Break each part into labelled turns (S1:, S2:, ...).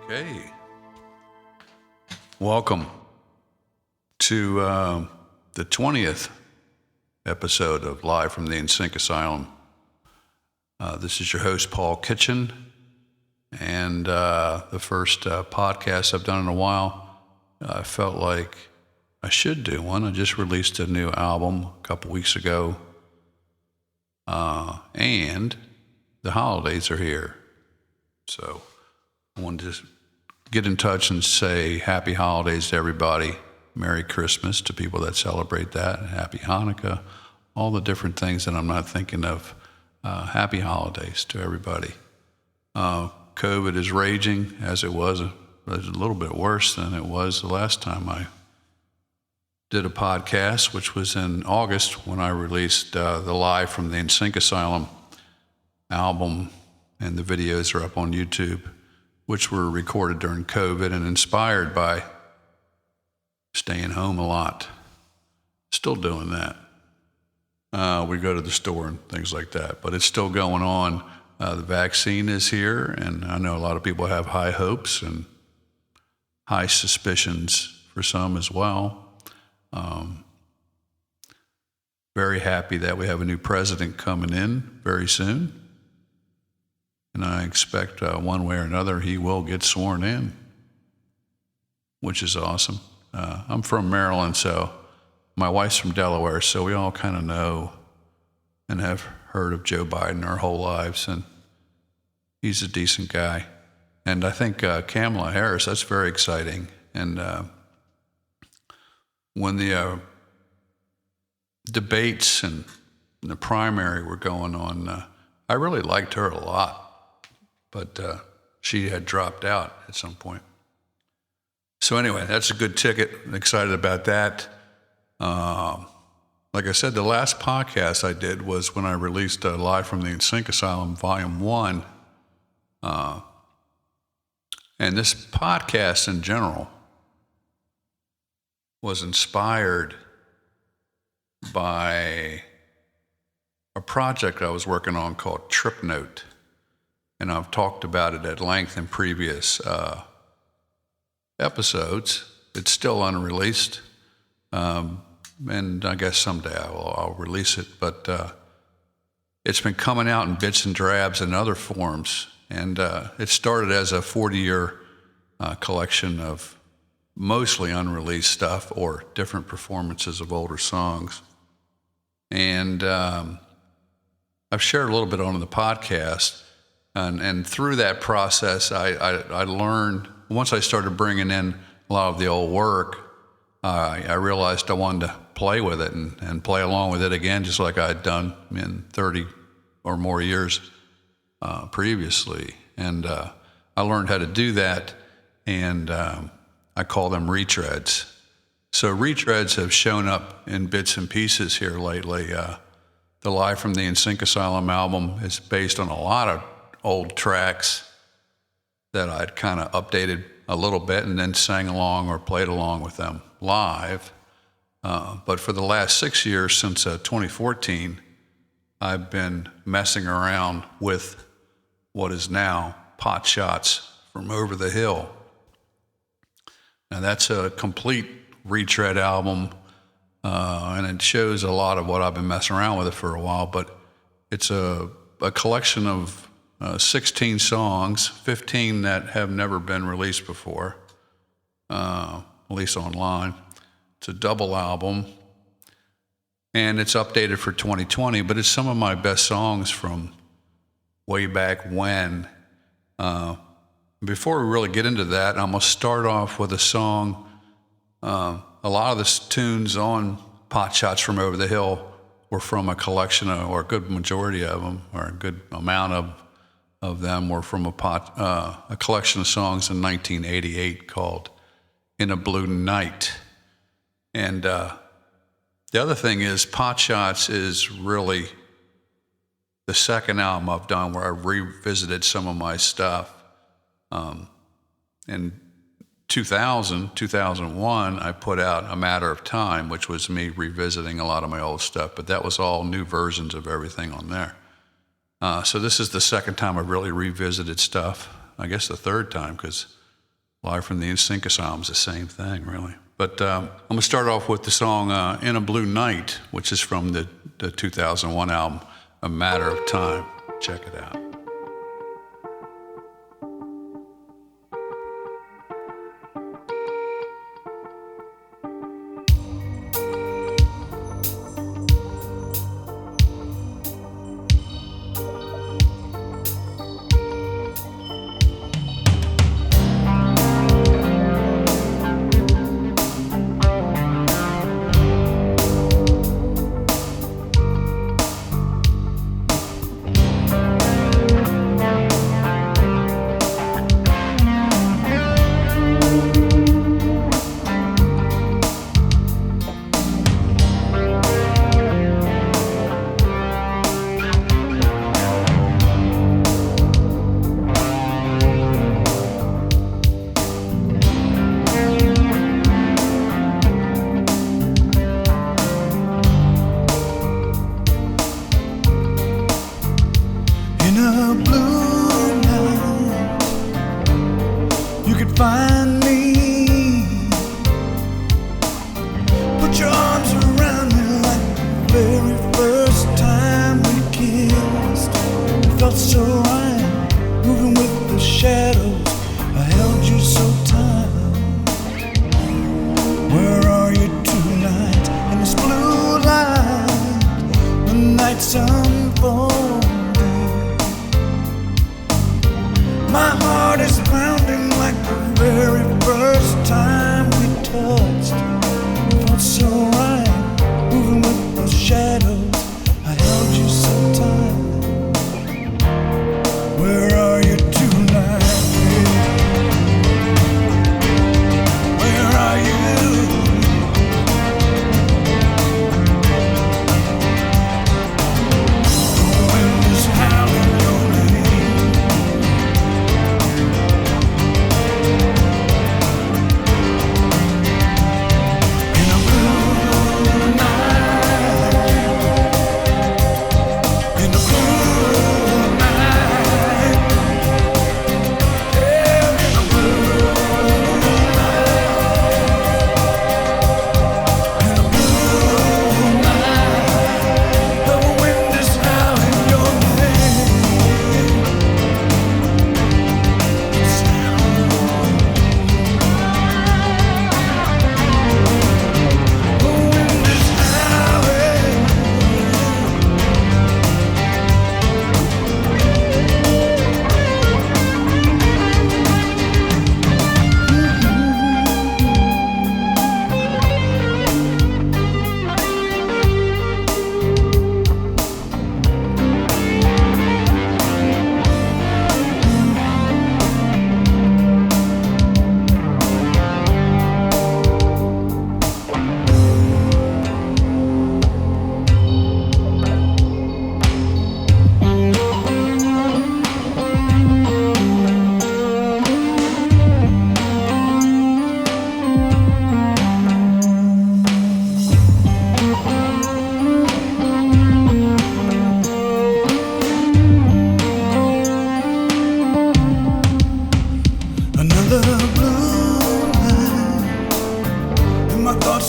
S1: Okay. Welcome to the 20th episode of Live from the NSYNC Asylum. This is your host, Paul Kitchen, and the first podcast I've done in a while. I felt like I should do one. I just released a new album a couple weeks ago, and the holidays are here. So I wanted to just get in touch and say happy holidays to everybody. Merry Christmas to people that celebrate that. Happy Hanukkah. All the different things that I'm not thinking of. Happy holidays to everybody. COVID is raging as it was. It's a little bit worse than it was the last time I did a podcast, which was in August when I released the Live from the NSYNC Asylum album, and the videos are up on YouTube, which were recorded during COVID and inspired by staying home a lot. Still doing that. We go to the store and things like that, but it's still going on. The vaccine is here, and I know a lot of people have high hopes and high suspicions for some as well. Very happy that we have a new president coming in very soon. And I expect one way or another he will get sworn in, which is awesome. I'm from Maryland, so my wife's from Delaware, so we all kind of know and have heard of Joe Biden our whole lives, and he's a decent guy. And I think Kamala Harris, that's very exciting. And when the debates and the primary were going on, I really liked her a lot, but she had dropped out at some point. So anyway, that's a good ticket. I'm excited about that. Like I said, the last podcast I did was when I released Live from the NSYNC Asylum Volume 1. And this podcast in general was inspired by a project I was working on called TripNote. And I've talked about it at length in previous episodes. It's still unreleased. And I guess someday I'll release it. But it's been coming out in bits and drabs and other forms. And it started as a 40-year collection of mostly unreleased stuff or different performances of older songs. And I've shared a little bit on the podcast. And through that process, I learned, once I started bringing in a lot of the old work, I realized I wanted to play with it and play along with it again, just like I had done in 30 or more years previously. And I learned how to do that, and I call them retreads. So retreads have shown up in bits and pieces here lately. The Live from the NSYNC Asylum album is based on a lot of old tracks that I'd kind of updated a little bit and then sang along or played along with them live. But for the last 6 years, since 2014, I've been messing around with what is now Pot Shots from Over the Hill. Now that's a complete retread album, and it shows a lot of what I've been messing around with it for a while, but it's a collection of 16 songs, 15 that have never been released before, at least online. It's a double album, and it's updated for 2020, but it's some of my best songs from way back when. Before we really get into that, I'm going to start off with a song. A lot of the tunes on Pot Shots from Over the Hill were from a collection of, or a good majority of them, or a good amount of them were from a collection of songs in 1988 called In a Blue Night. And the other thing is, Pot Shots is really the second album I've done where I revisited some of my stuff. In 2001, I put out A Matter of Time, which was me revisiting a lot of my old stuff, but that was all new versions of everything on there. So this is the second time I've really revisited stuff. I guess the third time, because Live from the NSYNC Asylum's the same thing, really. But I'm going to start off with the song In a Blue Night, which is from the 2001 album, A Matter of Time. Check it out.
S2: Find me, put your arms around me like the very first time we kissed. It felt so right, moving with the shadows. I held you so tight. Where are you tonight? In this blue light, the night's unfolding. My heart is pounding like the very first time we touched. It felt so right, moving with the shadows. I held you so tight. Where are you tonight, baby? Where are you? The wind is howling your name.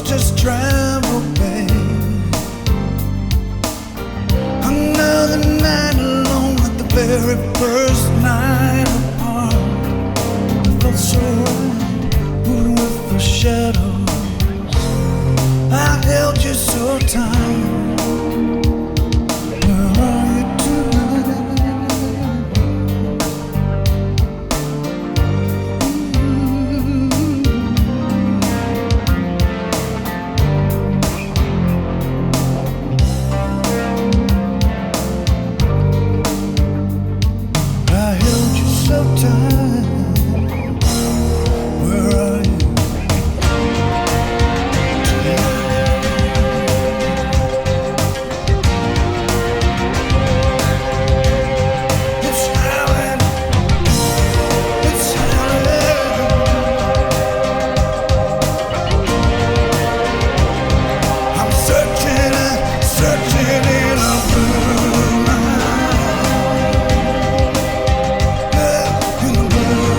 S2: Just travel, babe. Another night alone, like the very first night apart. It felt so right, moving with the shadows. I held you so tight. Where are you so tight? Where are you? In the blue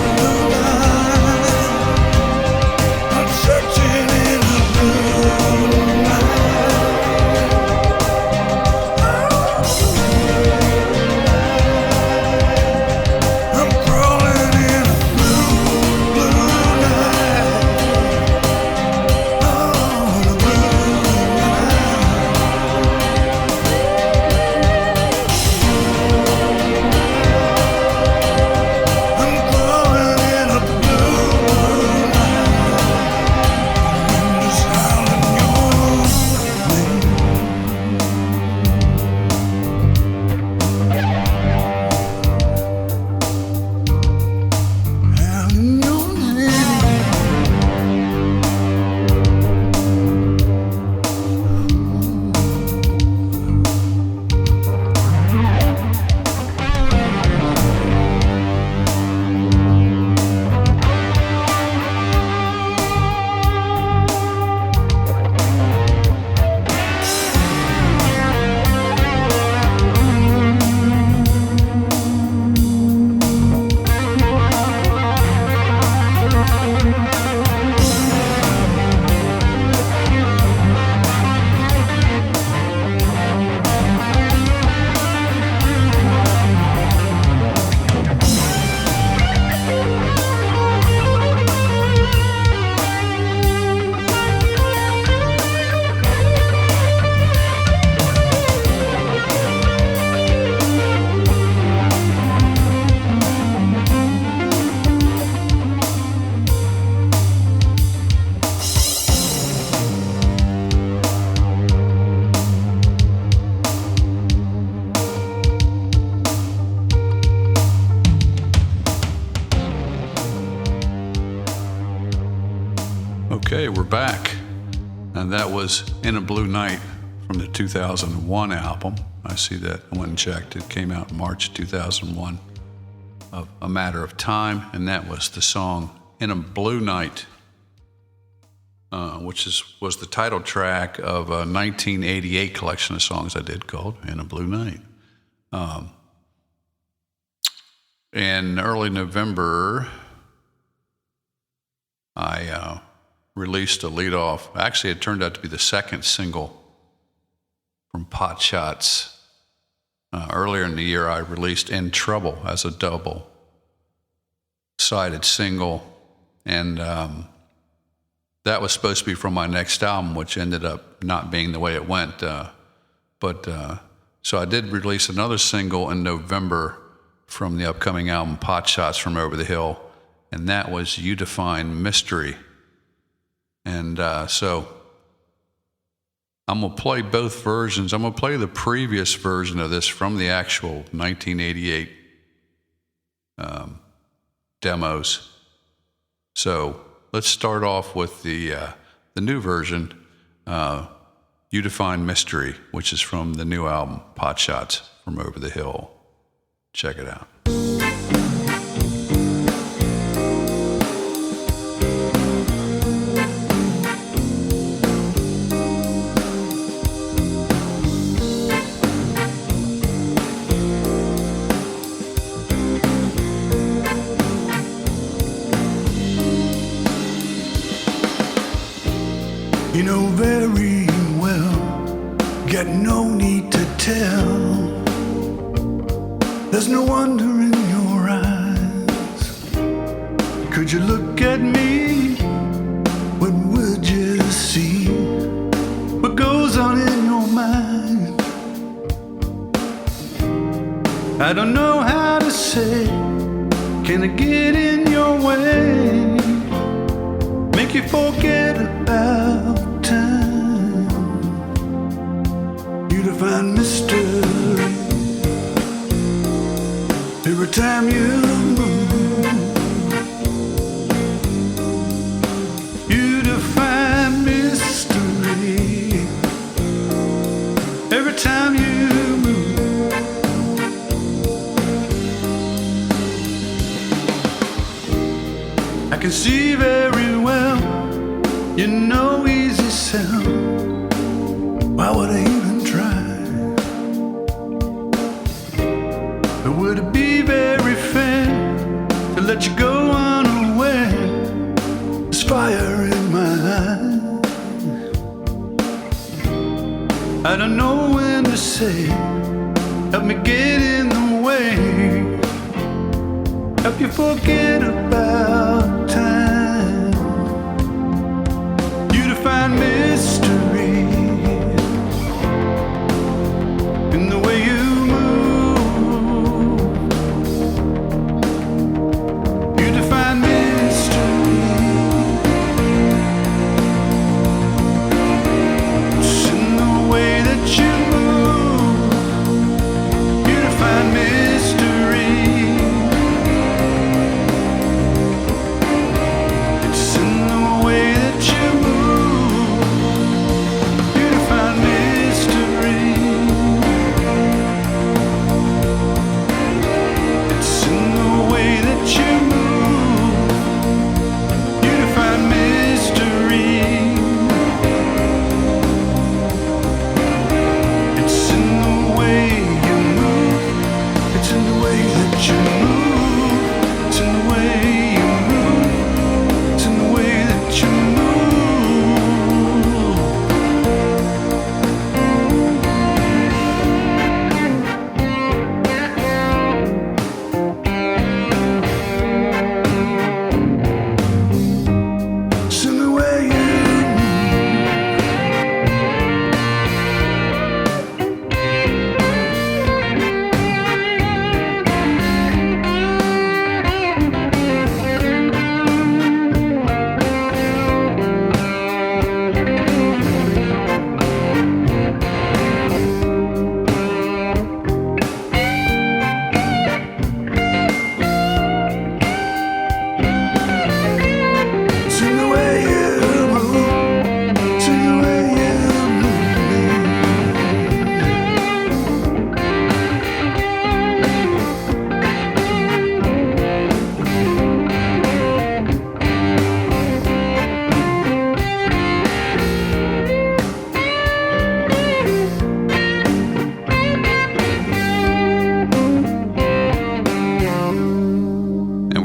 S1: Okay, we're back. And that was In a Blue Night from the 2001 album. I see that. I went and checked. It came out in March 2001 of A Matter of Time, and that was the song In a Blue Night, which was the title track of a 1988 collection of songs I did called In a Blue Night. In early November, I released a lead-off. Actually, it turned out to be the second single from Pot Shots. Earlier in the year, I released In Trouble as a double-sided single, and that was supposed to be from my next album, which ended up not being the way it went. So I did release another single in November from the upcoming album Pot Shots from Over the Hill, and that was You Define Mystery. And so I'm going to play both versions. I'm going to play the previous version of this from the actual 1988 demos. So let's start off with the new version, You Define Mystery, which is from the new album Pot Shots from Over the Hill. Check it out.
S2: You know very well, got no need to tell. There's no wonder in your eyes. Could you look at me? What would you see? What goes on in your mind? I don't know how to say. Can I get in your way? Make you forget about time. You define mystery. Every time you move, you define mystery. Every time you move, I can see very well. You know easy sound. Why would I even try? Or would it be very fair to let you go unaware? There's fire in my eyes. I don't know when to say. Help me get in the way. Help you forget about time. You define mystery in the way you move. You define mystery just in the way that you move. You define mystery.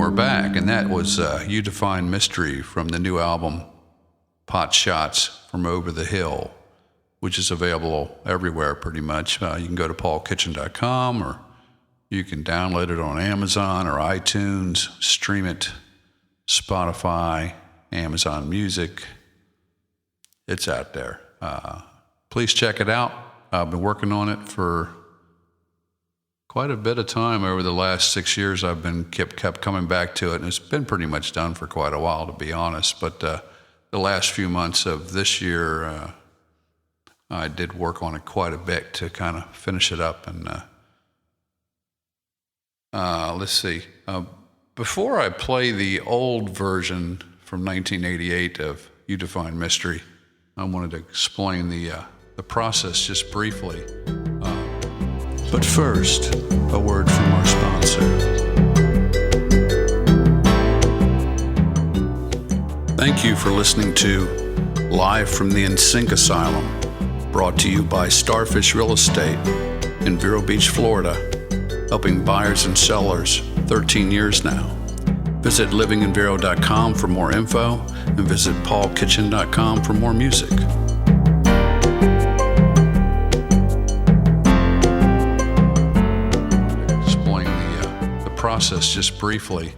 S1: we're back, and that was You Define Mystery from the new album Pot Shots from Over the Hill, which is available everywhere pretty much. You can go to paulkitchen.com, or you can download it on Amazon or iTunes, stream it, Spotify, Amazon Music. It's out there. Please check it out. I've been working on it for quite a bit of time over the last 6 years. I've been kept coming back to it, and it's been pretty much done for quite a while, to be honest. But the last few months of this year, I did work on it quite a bit to kind of finish it up. And let's see. Before I play the old version from 1988 of You Define Mystery, I wanted to explain the process just briefly. But first, a word from our sponsor. Thank you for listening to Live from the NSYNC Asylum, brought to you by Starfish Real Estate in Vero Beach, Florida, helping buyers and sellers 13 years now. Visit livinginvero.com for more info, and visit paulkitchen.com for more music. Process just briefly.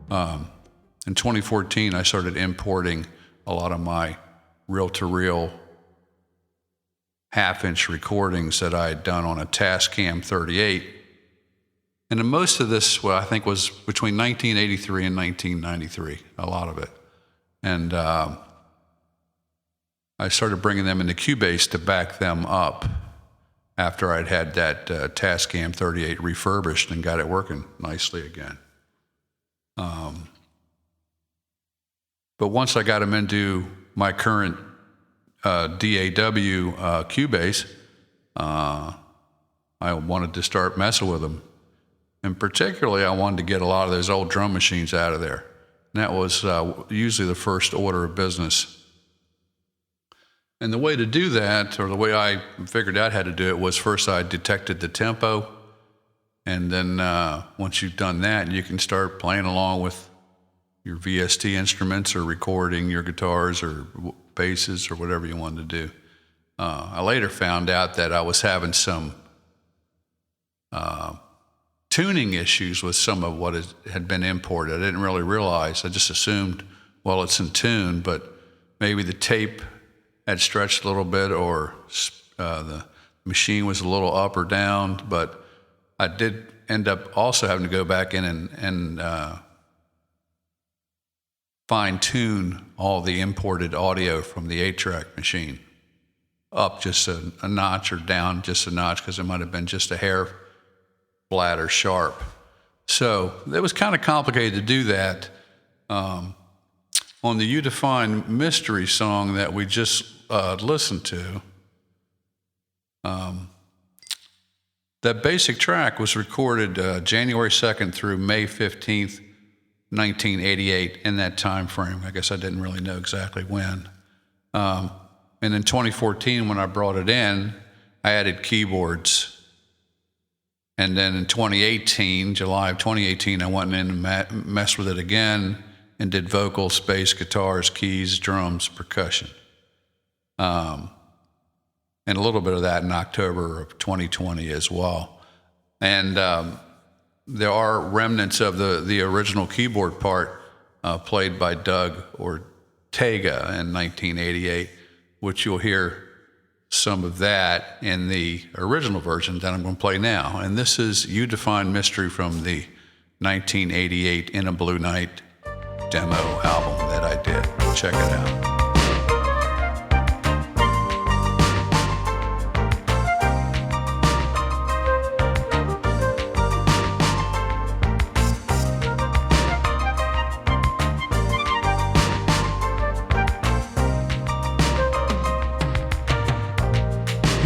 S1: In 2014, I started importing a lot of my reel-to-reel half-inch recordings that I had done on a Tascam 38. And then most of this, I think, was between 1983 and 1993, a lot of it. And I started bringing them into Cubase to back them up after I'd had that Tascam 38 refurbished and got it working nicely again. But once I got them into my current DAW Cubase, I wanted to start messing with them. And particularly, I wanted to get a lot of those old drum machines out of there. And that was usually the first order of business. And the way to do that, or the way I figured out how to do it, was first I detected the tempo. And then once you've done that, you can start playing along with your VST instruments or recording your guitars or basses or whatever you wanted to do. I later found out that I was having some tuning issues with some of what had been imported. I didn't really realize. I just assumed, well, it's in tune, but maybe the tape had stretched a little bit, or the machine was a little up or down. But I did end up also having to go back in and fine-tune all the imported audio from the 8-track machine, up just a notch or down just a notch, because it might have been just a hair flat or sharp. So it was kind of complicated to do that. On the You Define Mystery song that we just listened to, that basic track was recorded January 2nd through May 15th, 1988, in that time frame. I guess I didn't really know exactly when. And in 2014, when I brought it in, I added keyboards. And then in 2018, July of 2018, I went in and messed with it again and did vocals, bass, guitars, keys, drums, percussion. And a little bit of that in October of 2020 as well. And there are remnants of the original keyboard part played by Doug Ortega in 1988, which you'll hear some of that in the original version that I'm going to play now. And this is You Define Mystery from the 1988 In a Blue Night demo album that I did. Check it out.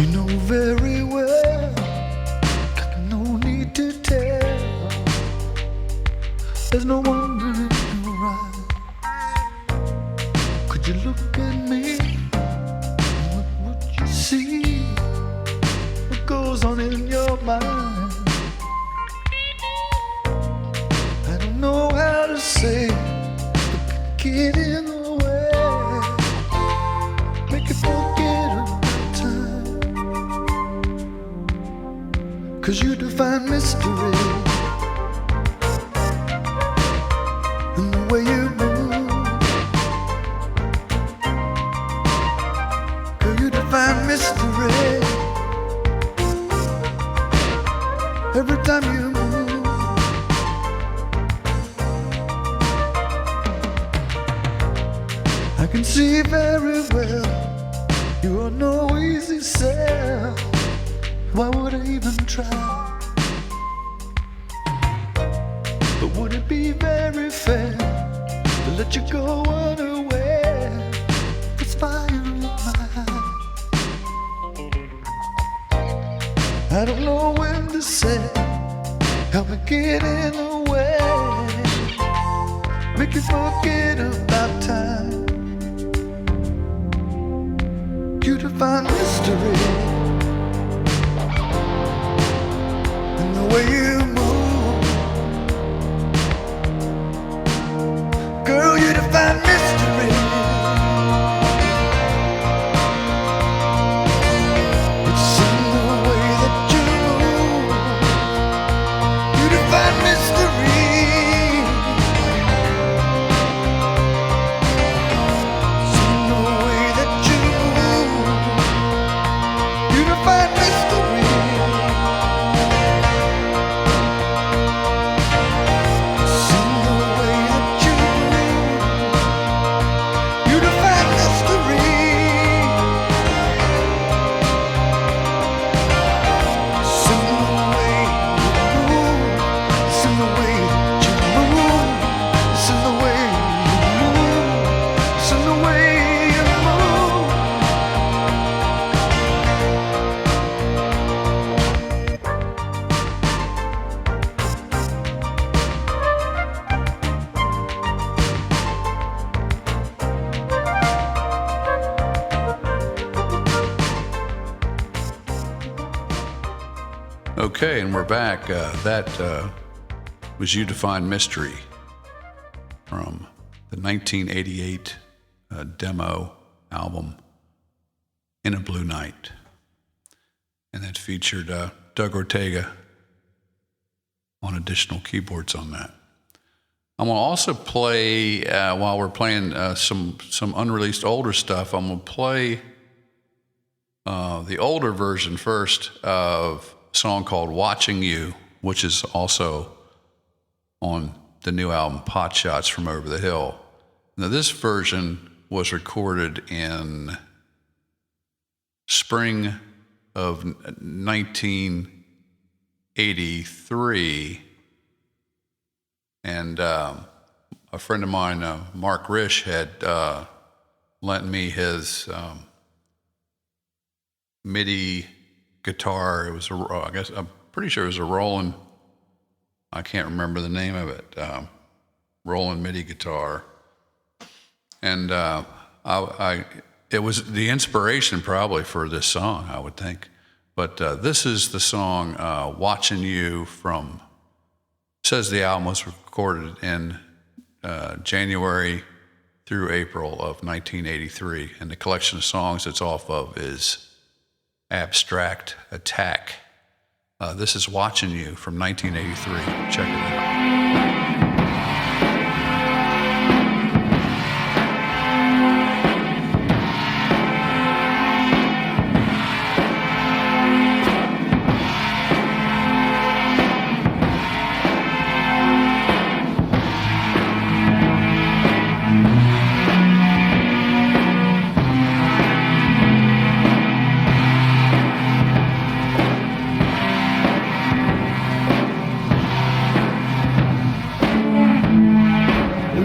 S2: You know very well, got no need to tell. There's no wonder in your eyes. Could you look at me? What would you see? What goes on in your mind? I don't know how to get in the way, make you forget about time. 'Cause you define mystery in the way you move. Girl, you define mystery every time you move. I can see very well you are no easy sell. Why would I even try? But would it be very fair to let you go unaware? There's fire in my eyes. I don't know when to say, help me get in the way, make you forget about time. You define mystery in the way you move. Girl, you define mystery. It's in the way that you move. You define mystery. It's in the way that you move. You define mystery. It's in the way that you move. You define mystery. It's in the way you move. It's in the way that you move. It's in the way you move. It's in the way you move.
S1: Okay, and we're back. That was You Define Mystery from the 1988 demo album, In a Blue Night. And that featured Doug Ortega on additional keyboards on that. I'm going to also play, while we're playing some unreleased older stuff, I'm going to play the older version first of a song called Watching You, which is also on the new album Pot Shots from Over the Hill. Now, this version was recorded in spring of 1983, and a friend of mine, Mark Risch, had lent me his MIDI guitar. It was I guess I'm pretty sure it was a Roland. I can't remember the name of it. Roland MIDI guitar, and it was the inspiration probably for this song, I would think. But this is the song "Watching You" from. Says the album was recorded in January through April of 1983, and the collection of songs it's off of is Abstract Attack. This is Watching You from 1983. Check it out.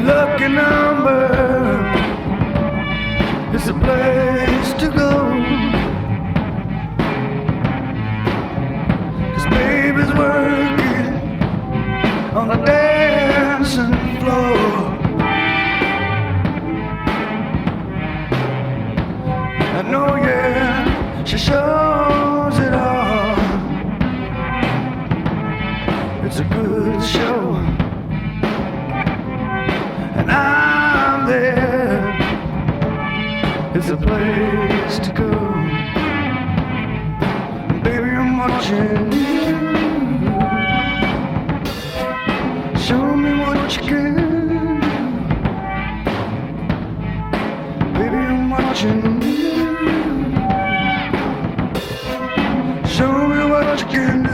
S2: Lucky number is a place to go, 'cause baby's working on the dancing floor. I know, yeah, she shows it all. It's a good show, and I'm there there's a place to go. Baby, I'm watching you. Show me what you can do. Baby, I'm watching you. Show me what you can do.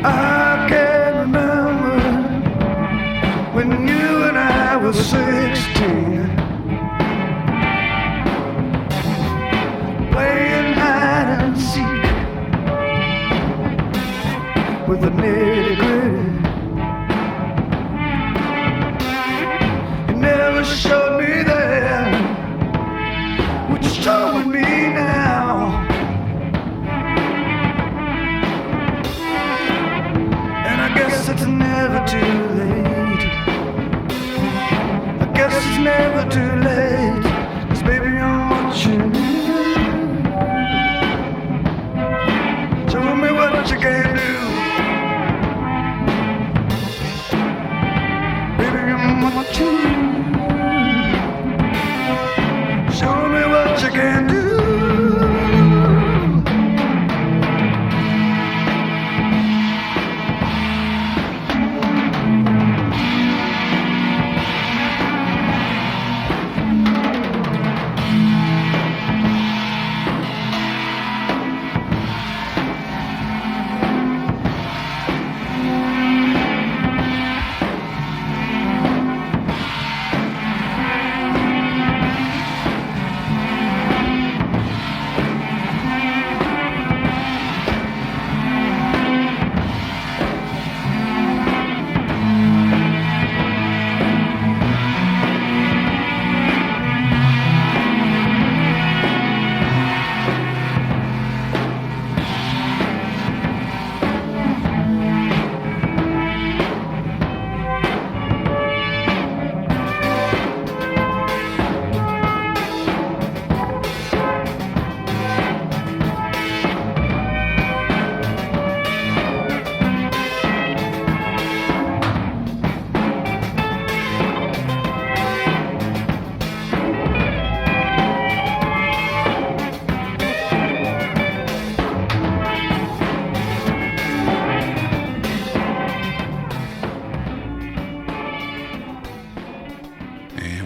S2: I can remember when you and I were 16, playing hide and seek with the nitty gritty. You never showed me then what you're showing me now. I guess it's never too late. I guess it's never too late. 'Cause baby, I'm watching you. Show me what you can do. Baby, I'm watching you. Show me what you can do.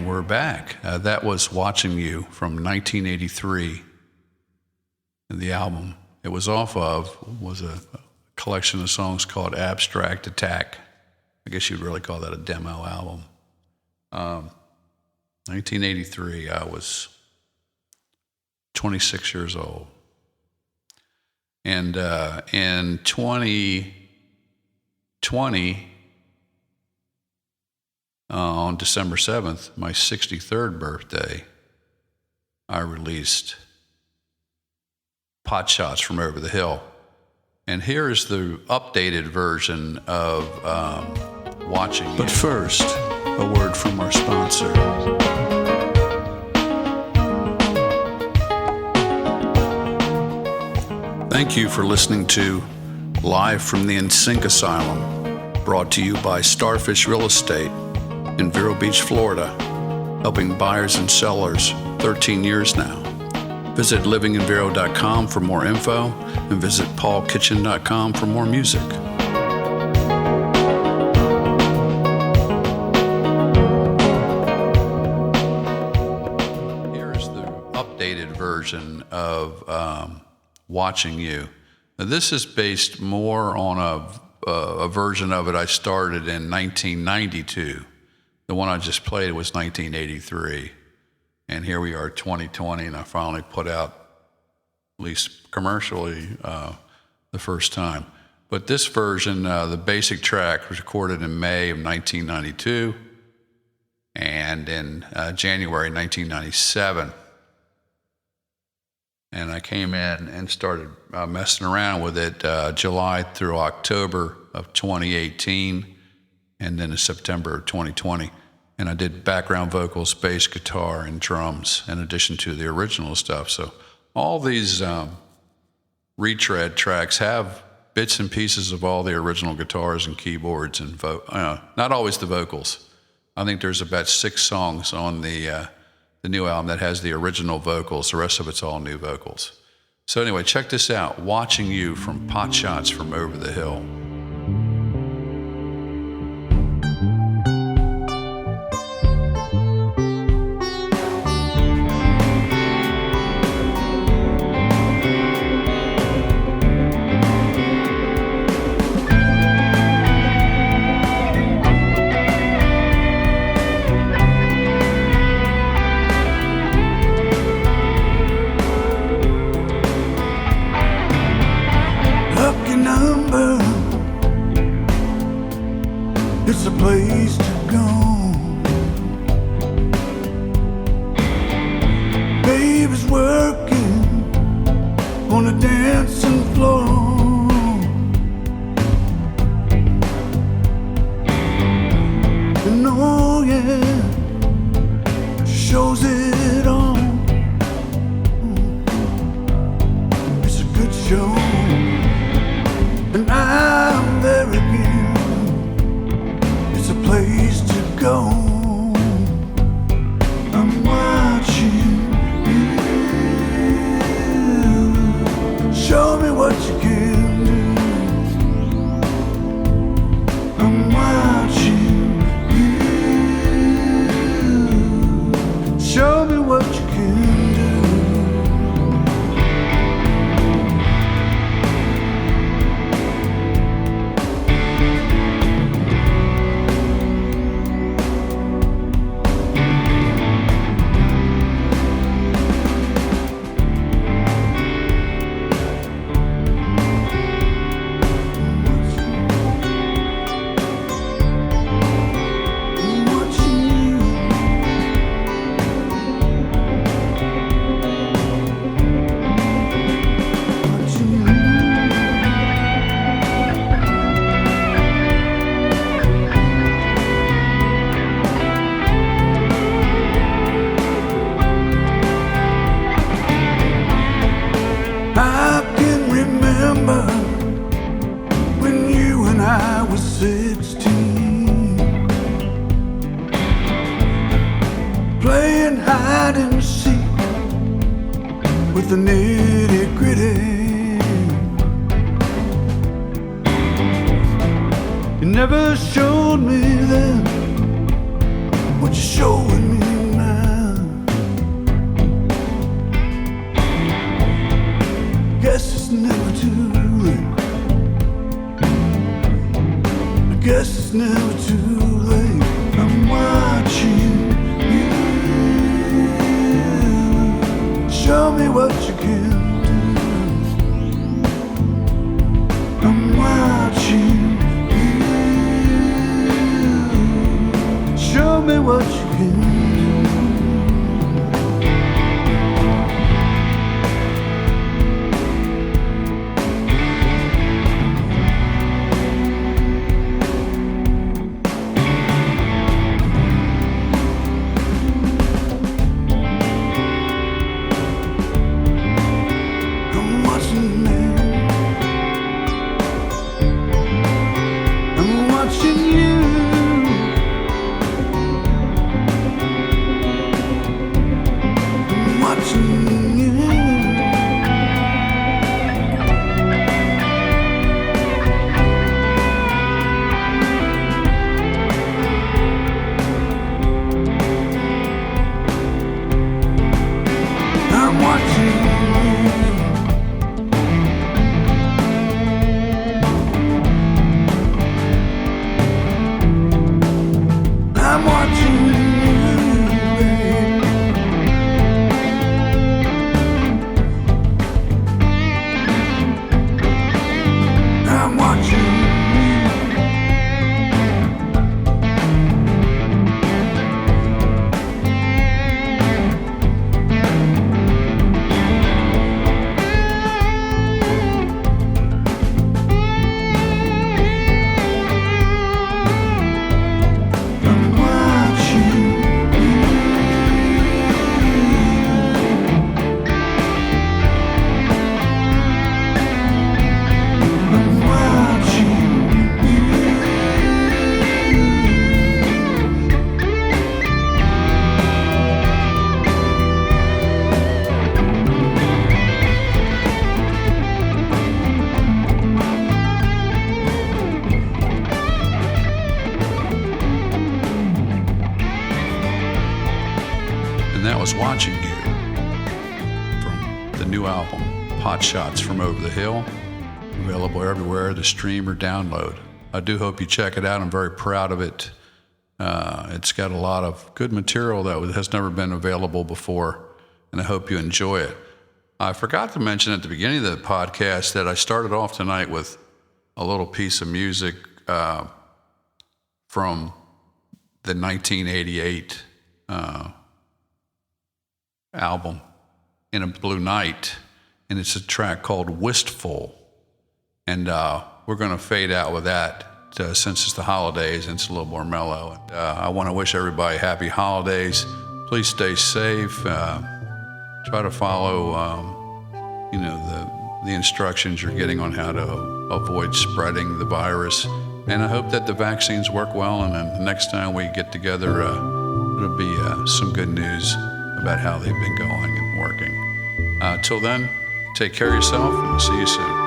S1: We're back. That was Watching You from 1983. The album it was off of was a collection of songs called Abstract Attack. I guess you'd really call that a demo album. 1983, I was 26 years old. And in 2020, on December 7th, my 63rd birthday, I released Pot Shots from Over the Hill. And here is the updated version of Watching You. But first, a word from our sponsor. Thank you for listening to Live from the NSYNC Asylum, brought to you by Starfish Real Estate in Vero Beach, Florida, helping buyers and sellers 13 years now. Visit livinginvero.com for more info and visit paulkitchen.com for more music. Here's the updated version of Watching You. Now, this is based more on a version of it I started in 1992. The one I just played was 1983. And here we are, 2020, and I finally put out, at least commercially, the first time. But this version, the basic track, was recorded in May of 1992 and in January 1997. And I came in and started messing around with it July through October of 2018, and then in September of 2020. And I did background vocals, bass, guitar, and drums in addition to the original stuff. So all these retread tracks have bits and pieces of all the original guitars and keyboards and not always the vocals. I think there's about 6 songs on the new album that has the original vocals. The rest of it's all new vocals. So anyway, check this out. Watching You from Pot Shots from Over the Hill.
S2: It's a place to go. Baby's working on the dancing floor. And oh yeah, she shows it all. It's a good show, and I'm there again. It's a place to go. I'm watching you. Show me what you can do. I'm watching you. Show me what you can do. I can remember when you and I were 16, playing hide and seek with the nitty gritty. You never showed me then what you're showing me now. Guess it's never too late. I guess it's never too late. I'm watching you. Show me what you can do. I'm watching you. Show me what you can do. I'm watching, man.
S1: was Watching You from the new album, Pot Shots from Over the Hill, available everywhere to stream or download. I do hope you check it out. I'm very proud of it. It's got a lot of good material that has never been available before, and I hope you enjoy it. I forgot to mention at the beginning of the podcast that I started off tonight with a little piece of music from the 1988 album, In a Blue Night, and it's a track called Wistful. And we're going to fade out with that since it's the holidays and it's a little more mellow. And, I want to wish everybody happy holidays. Please stay safe. Try to follow, the instructions you're getting on how to avoid spreading the virus. And I hope that the vaccines work well, and then the next time we get together, it'll be some good news about how they've been going and working. Till then, take care of yourself, and we'll see you soon.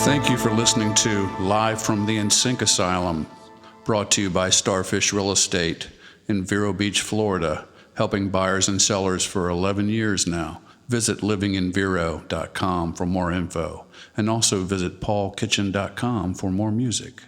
S1: Thank you for listening to Live from the NSYNC Asylum, brought to you by Starfish Real Estate in Vero Beach, Florida, helping buyers and sellers for 11 years now. Visit livinginvero.com for more info, and also visit paulkitchen.com for more music.